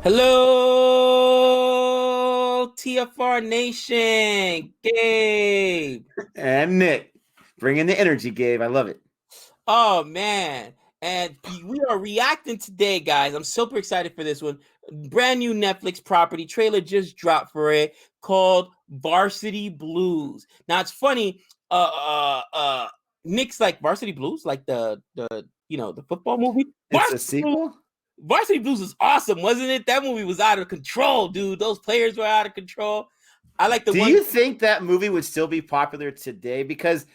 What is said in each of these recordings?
Hello, TFR Nation, Gabe. And Nick, bring in the energy, Gabe. I love it. Oh man, and we are reacting today, guys. I'm super excited for this one. Brand new Netflix property trailer just dropped for it called Varsity Blues. Now it's funny. Nick's like Varsity Blues, like the football movie. It's a Varsity Blues. sequel? Varsity Blues was awesome, wasn't it? That movie was out of control, dude. Those players were out of control. I like the Do one. you think that movie would still be popular today? Because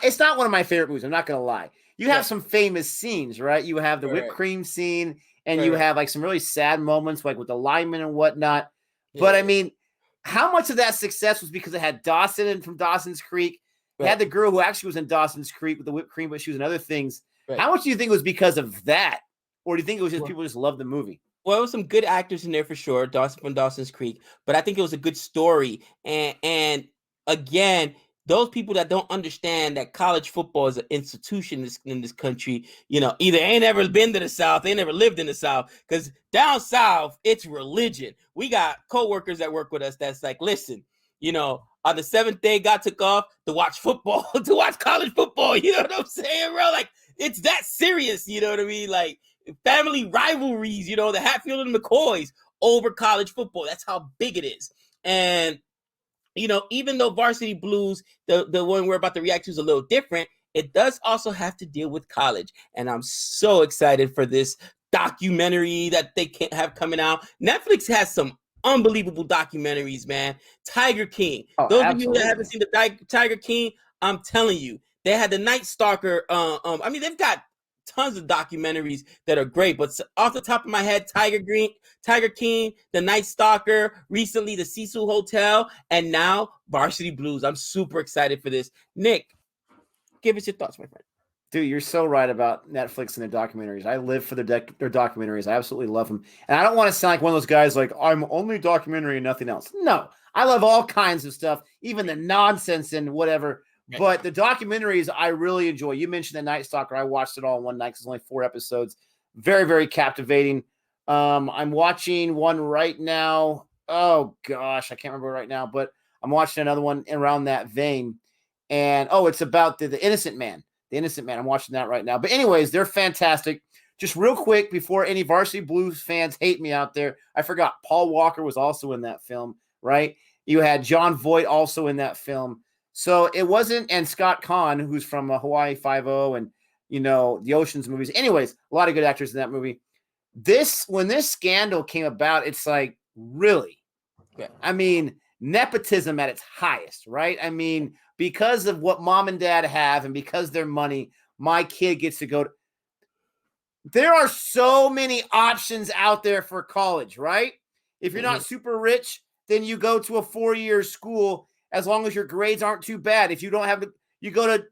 it's not one of my favorite movies. I'm not going to lie. You have some famous scenes, right? You have the whipped cream scene, and you have like some really sad moments, like with the linemen and whatnot. But I mean, how much of that success was because it had Dawson and from Dawson's Creek? It had the girl who actually was in Dawson's Creek with the whipped cream, but she was in other things. How much do you think it was because of that? Or do you think it was just people just loved the movie? Well, it was some good actors in there for sure, Dawson from Dawson's Creek, but I think it was a good story. And again, those people that don't understand that college football is an institution in this country, either ain't ever been to the South, ain't never lived in the South, because down South, it's religion. We got coworkers that work with us that's like, listen, on the seventh day, God took off to watch football, to watch college football. You know what I'm saying, bro? Like, it's that serious, you know what I mean? Like, family rivalries, the Hatfield and McCoys over college football. That's how big it is. And, even though Varsity Blues, the one we're about to react to, is a little different, it does also have to deal with college. And I'm so excited for this documentary that they can't have coming out. Netflix has some unbelievable documentaries, man. Tiger King. Those of you that haven't seen the Tiger King, I'm telling you, they had the Night Stalker. They've got tons of documentaries that are great, but off the top of my head, Tiger King, The Night Stalker, recently the Cecil Hotel, and now Varsity Blues. I'm super excited for this. Nick, give us your thoughts, my friend. Dude, you're so right about Netflix and their documentaries. I live for their documentaries. I absolutely love them. And I don't want to sound like one of those guys like, I'm only documentary and nothing else. No, I love all kinds of stuff, even the nonsense and whatever. But the documentaries I really enjoy. You mentioned The Night Stalker. I watched it all in one night because it's only 4 episodes. Very, very captivating. I'm watching one right now. Oh, gosh, I can't remember right now. But I'm watching another one around that vein. And, it's about the Innocent Man. The Innocent Man. I'm watching that right now. But anyways, they're fantastic. Just real quick, before any Varsity Blues fans hate me out there, I forgot Paul Walker was also in that film, right? You had John Voight also in that film. So it wasn't, and Scott Conn, who's from Hawaii Five-0 and, the Ocean's movies. Anyways, a lot of good actors in that movie. When this scandal came about, it's like, really? Yeah. I mean, nepotism at its highest, right? I mean, because of what mom and dad have and because their money, my kid gets to go to. There are so many options out there for college, right? If you're not super rich, then you go to a 4-year school as long as your grades aren't too bad. If you don't have you go to,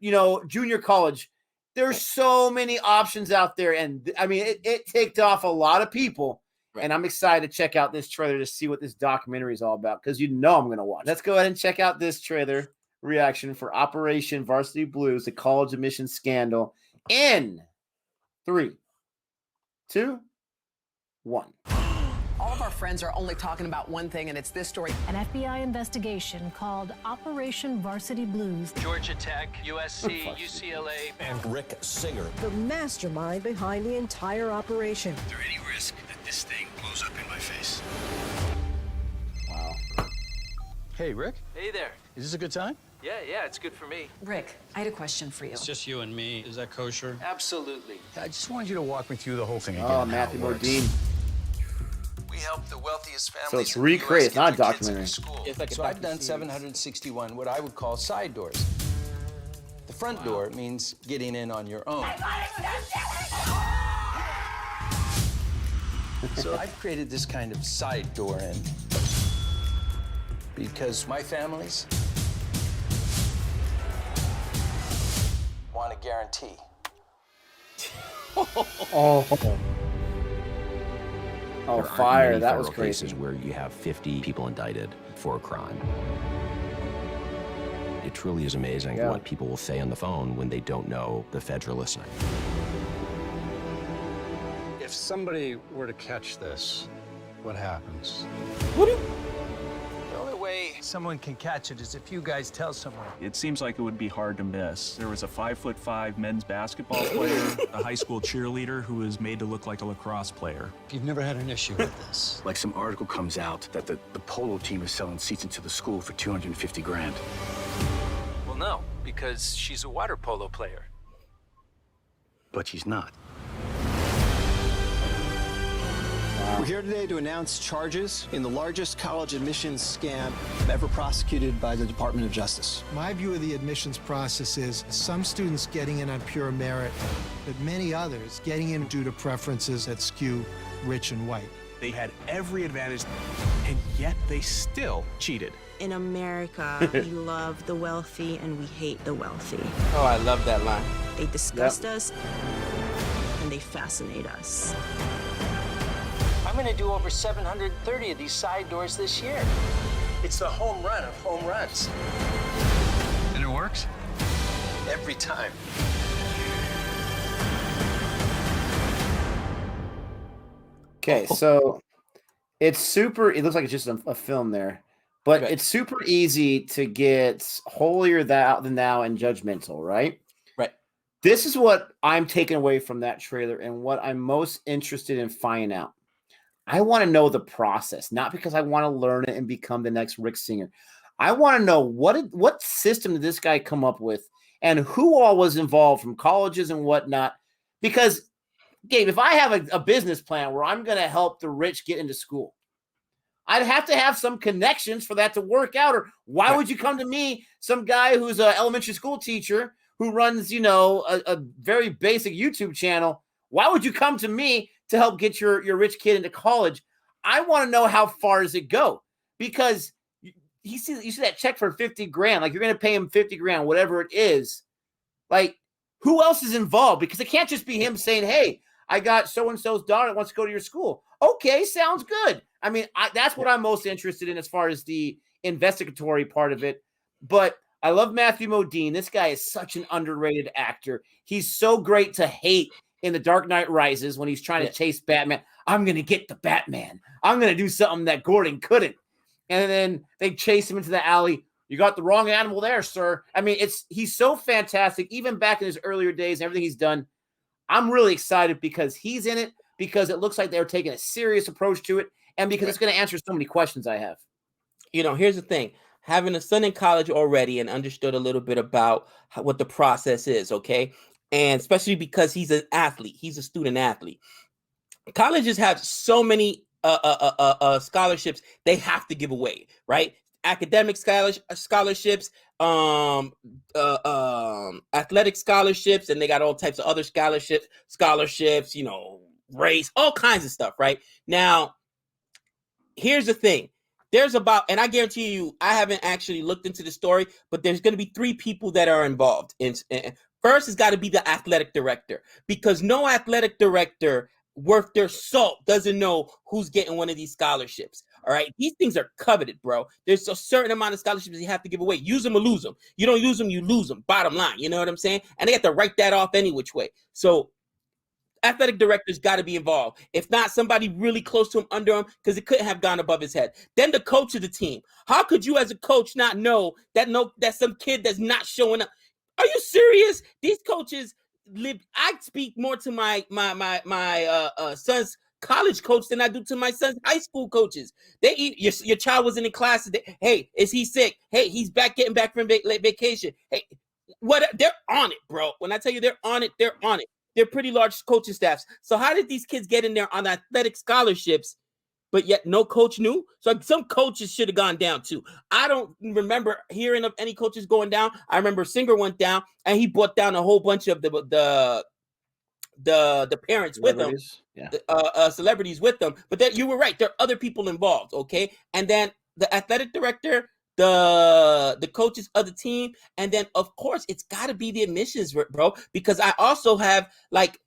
junior college. There's so many options out there. And I mean, it ticked off a lot of people. Right. And I'm excited to check out this trailer to see what this documentary is all about because I'm going to watch. Let's go ahead and check out this trailer reaction for Operation Varsity Blues, the college admission scandal in 3, 2, 1. All of our friends are only talking about one thing, and it's this story. An FBI investigation called Operation Varsity Blues. Georgia Tech, USC, UCLA, and Rick Singer, the mastermind behind the entire operation. Is there any risk that this thing blows up in my face? Wow. Hey, Rick. Hey there. Is this a good time? Yeah, it's good for me. Rick, I had a question for you. It's just you and me. Is that kosher? Absolutely. I just wanted you to walk me through the whole thing again. Oh, Matthew Modine. We help the wealthiest families. So it's recreated, not a documentary. So I've done 761 what I would call side doors. The front door means getting in on your own. So I've created this kind of side door in because my families want a guarantee. Oh, fire. That was crazy. Cases where you have 50 people indicted for a crime. It truly is amazing what people will say on the phone when they don't know the feds are listening. If somebody were to catch this, what happens. What do The only way Someone can catch it is if you guys tell someone. It seems like it would be hard to miss. There was a 5'5" men's basketball player, a high school cheerleader who was made to look like a lacrosse player. You've never had an issue with this. like some article comes out that the polo team is selling seats into the school for 250 grand. Well, no, because she's a water polo player. But she's not. We're here today to announce charges in the largest college admissions scam ever prosecuted by the Department of Justice. My view of the admissions process is some students getting in on pure merit, but many others getting in due to preferences that skew rich and white. They had every advantage, and yet they still cheated. In America, we love the wealthy and we hate the wealthy. Oh, I love that line. They disgust us and they fascinate us. I'm going to do over 730 of these side doors this year. It's the home run of home runs. And it works? Every time. Okay, so it looks like it's just a film there, but Right. it's super easy to get holier than thou and judgmental, right? Right. This is what I'm taking away from that trailer and what I'm most interested in finding out. I want to know the process, not because I want to learn it and become the next Rick Singer. I want to know what system did this guy come up with and who all was involved from colleges and whatnot. Because, Gabe, if I have a business plan where I'm going to help the rich get into school, I'd have to have some connections for that to work out. Or why would you come to me, some guy who's an elementary school teacher who runs, a very basic YouTube channel? Why would you come to me to help get your rich kid into college? I want to know how far does it go, because you see that check for 50 grand, like you're going to pay him 50 grand, whatever it is. Like, who else is involved? Because it can't just be him saying, hey, I got so-and-so's daughter that wants to go to your school. Okay, sounds good. I mean, that's what I'm most interested in as far as the investigatory part of it. But I love Matthew Modine. This guy is such an underrated actor. He's so great to hate in The Dark Knight Rises when he's trying to chase Batman. I'm going to get the Batman. I'm going to do something that Gordon couldn't. And then they chase him into the alley. You got the wrong animal there, sir. I mean, he's so fantastic, even back in his earlier days and everything he's done. I'm really excited because he's in it, because it looks like they're taking a serious approach to it, and because it's going to answer so many questions I have. Here's the thing. Having a son in college already and understood a little bit about what the process is, okay? And especially because he's an athlete. He's a student athlete. Colleges have so many scholarships they have to give away, right? Academic scholarships, athletic scholarships, and they got all types of other scholarships, race, all kinds of stuff, right? Now, here's the thing. And I guarantee you, I haven't actually looked into the story, but there's going to be 3 people that are involved. First, it's got to be the athletic director, because no athletic director worth their salt doesn't know who's getting one of these scholarships. All right. These things are coveted, bro. There's a certain amount of scholarships you have to give away. Use them or lose them. You don't use them, you lose them. Bottom line. You know what I'm saying? And they have to write that off any which way. So athletic director's got to be involved. If not, somebody really close to him, under him, because it couldn't have gone above his head. Then the coach of the team. How could you as a coach not know that some kid that's not showing up? Are you serious? These coaches live. I speak more to my son's college coach than I do to my son's high school coaches. They eat your child was in class today. Hey, is he sick? Hey, he's getting back from vacation. Hey, what? They're on it, bro. When I tell you they're on it, they're on it. They're pretty large coaching staffs. So how did these kids get in there on athletic scholarships, but yet no coach knew? So some coaches should have gone down too. I don't remember hearing of any coaches going down. I remember Singer went down and he brought down a whole bunch of the parents with him, celebrities with them. But you were right. There are other people involved. Okay. And then the athletic director, the coaches of the team, and then of course it's got to be the admissions, bro, because I also have, like,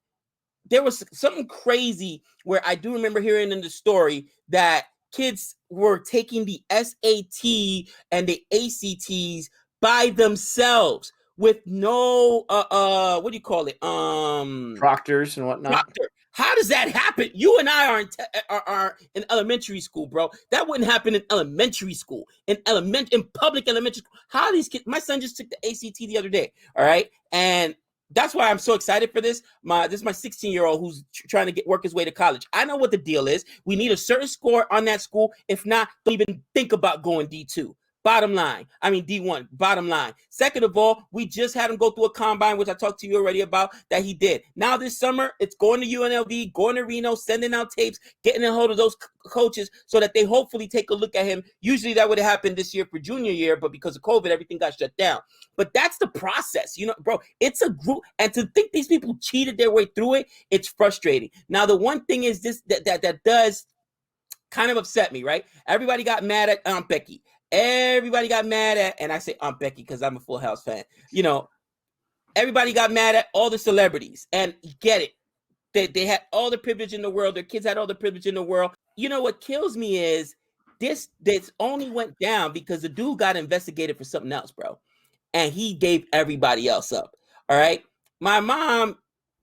there was something crazy where I do remember hearing in the story that kids were taking the SAT and the ACTs by themselves with no what do you call it, proctors and whatnot. How does that happen? You and I are in elementary school, bro. That wouldn't happen in elementary school, in public elementary school. How are these kids? My son just took the ACT the other day, all right? And that's why I'm so excited for this. This is my 16-year-old who's trying to work his way to college. I know what the deal is. We need a certain score on that school. If not, don't even think about going D2. Bottom line. I mean, D1, bottom line. Second of all, we just had him go through a combine, which I talked to you already about, that he did. Now this summer, it's going to UNLV, going to Reno, sending out tapes, getting a hold of those coaches so that they hopefully take a look at him. Usually that would have happened this year for junior year, but because of COVID, everything got shut down. But that's the process, bro. It's a group, and to think these people cheated their way through it, it's frustrating. Now, the one thing is this that does kind of upset me, right? Everybody got mad at Aunt Becky. Everybody got mad at, and I say Aunt Becky because I'm a Full House fan. Everybody got mad at all the celebrities, and get it. They had all the privilege in the world. Their kids had all the privilege in the world. What kills me is this only went down because the dude got investigated for something else, bro. And he gave everybody else up. All right. My mom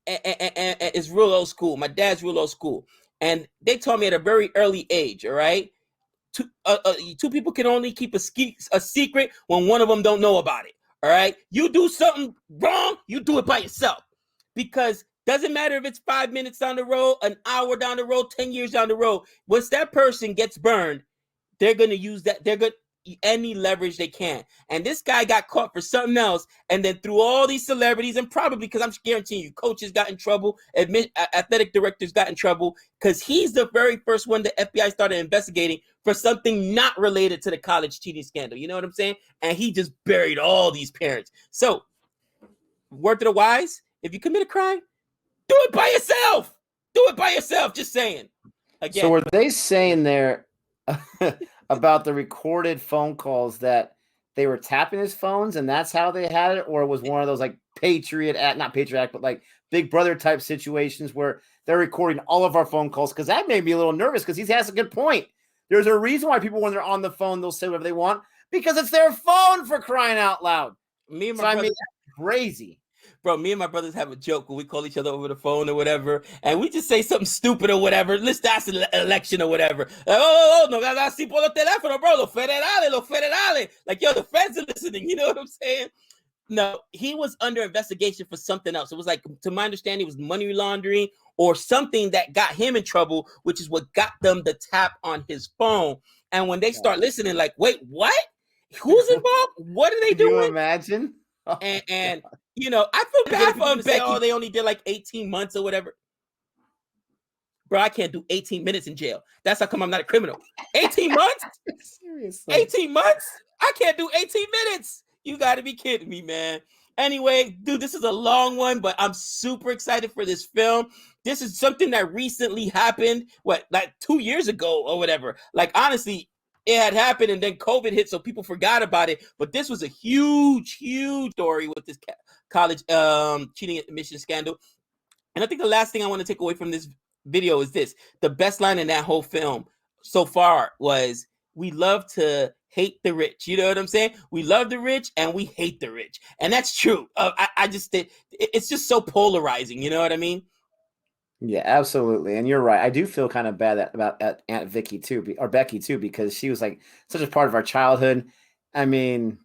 is real old school. My dad's real old school. And they told me at a very early age, all right, two people can only keep a secret when one of them don't know about it. All right. You do something wrong, you do it by yourself. Because doesn't matter if it's 5 minutes down the road, an hour down the road, 10 years down the road. Once that person gets burned, they're going to use that. They're going to any leverage they can. And this guy got caught for something else. And then through all these celebrities, and probably because I'm guaranteeing you, coaches got in trouble, athletic directors got in trouble, because he's the very first one the FBI started investigating for something not related to the college cheating scandal. You know what I'm saying? And he just buried all these parents. So, word to the wise, if you commit a crime, do it by yourself. Do it by yourself. Just saying. Again. So were they saying there about the recorded phone calls that they were tapping his phones and that's how they had it? Or it was one of those like not Patriot Act, but like Big Brother type situations where they're recording all of our phone calls? Because that made me a little nervous because he has a good point. There's a reason why people, when they're on the phone, they'll say whatever they want because it's their phone, for crying out loud. Me and my brother, that's crazy. Bro, me and my brothers have a joke when we call each other over the phone or whatever, and we just say something stupid or whatever. Let's ask an election or whatever. No, así por el teléfono, bro. Los federales. Like, yo, the feds are listening. You know what I'm saying? No, he was under investigation for something else. It was like, to my understanding, it was money laundering or something that got him in trouble, which is what got them to tap on his phone. And when they start listening, like, wait, what? Who's involved? What are they doing? Can you imagine? And I feel bad for them. Becky, they only did like 18 months or whatever. Bro, I can't do 18 minutes in jail. That's how come I'm not a criminal. 18 months? Seriously. 18 months? I can't do 18 minutes. You got to be kidding me, man. Anyway, dude, this is a long one, but I'm super excited for this film. This is something that recently happened, like 2 years ago or whatever. Like, honestly, it had happened and then COVID hit, so people forgot about it. But this was a huge, huge story with this college cheating admission scandal. And I think the last thing I want to take away from this video is this. The best line in that whole film so far was, we love to hate the rich. You know what I'm saying? We love the rich and we hate the rich. And that's true. I just think it's just so polarizing. You know what I mean? Yeah, absolutely. And you're right. I do feel kind of bad about Aunt Vicky too, or Becky too, because she was like such a part of our childhood. I mean,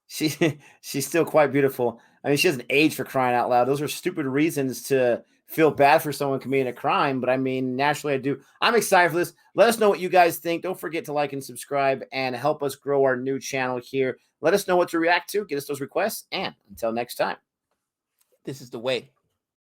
she's still quite beautiful. I mean, she doesn't age, for crying out loud. Those are stupid reasons to feel bad for someone committing a crime. But I mean, naturally I do. I'm excited for this. Let us know what you guys think. Don't forget to like and subscribe and help us grow our new channel here. Let us know what to react to. Get us those requests. And until next time. This is the way.